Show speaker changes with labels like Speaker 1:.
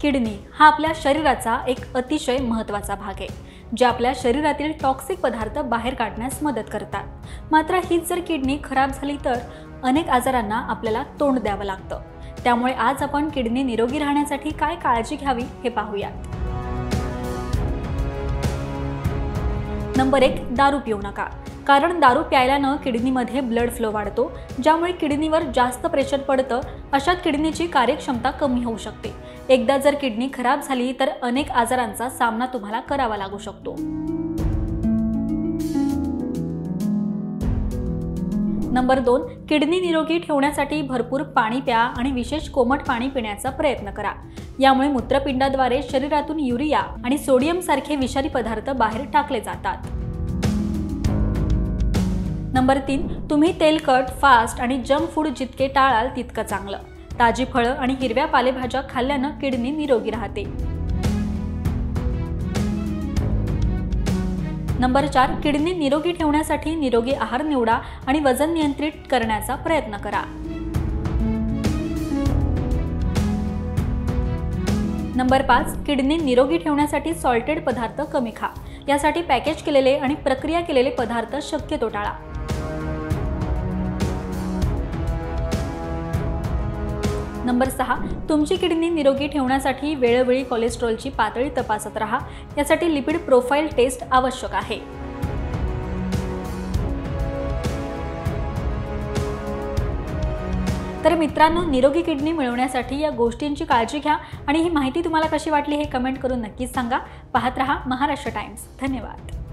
Speaker 1: Kidney हा आपल्या शरीराचा एक अतिशय महत्त्वाचा भाग आहे, जे आपल्या शरीरातील टॉक्सिक पदार्थ बाहेर काढण्यास मदत करतात। मात्र हीच जर किडनी खराब झाली तर अनेक आजारांना आपल्याला तोंड द्यावं लागतं। त्यामुळे आज आपण किडनी निरोगी राहण्यासाठी काय काळजी घ्यावी हे पाहूयात। नंबर 1, दारू पिऊ नका। कारण दारू प्यायल्यानं किडनीमध्ये ब्लड फ्लो वाढतो, ज्यामुळे किडनीवर जास्त प्रेशर पडतं। अशात किडनीची कार्यक्षमता कमी होऊ शकते। एकदा जर किडनी खराब झाली तर अनेक आजारांचा सामना तुम्हाला करावा लागू शकतो। नंबर 2, किडनी निरोगी ठेवण्यासाठी भरपूर पाणी प्या आणि विशेष कोमट पाणी पिण्याचा प्रयत्न करा। यामुळे मूत्रपिंडाद्वारे शरीरातून युरिया आणि सोडियम सारखे विषारी पदार्थ बाहेर टाकले जातात। नंबर 3, तुम्ही तेलकट, फास्ट आणि जंक फूड जितके टाळाल तितकं चांगलं। ताजी फळं आणि हिरव्या पालेभाज्या खाल्ल्यानं किडनी निरोगी राहते। नंबर 4, किडनी निरोगी ठेवण्यासाठी निरोगी आहार निवडा आणि वजन नियंत्रित करण्याचा प्रयत्न करा। नंबर 5, किडनी निरोगी ठेवण्यासाठी सॉल्टेड पदार्थ कमी खा। यासाठी पॅकेज केलेले आणि प्रक्रिया केलेले पदार्थ शक्यतो टाळा। नंबर 6, तुमची किडनी निरोगी ठेवण्यासाठी वेळोवेळी कोलेस्ट्रॉलची पातळी तपासत राहा। यासाठी लिपिड प्रोफाइल टेस्ट आवश्यक आहे। तर मित्रांनो, निरोगी किडनी मिळवण्यासाठी या गोष्टींची काळजी घ्या आणि ही माहिती तुम्हाला कशी वाटली हे कमेंट करून नक्कीच सांगा। पाहत रहा महाराष्ट्र टाइम्स। धन्यवाद।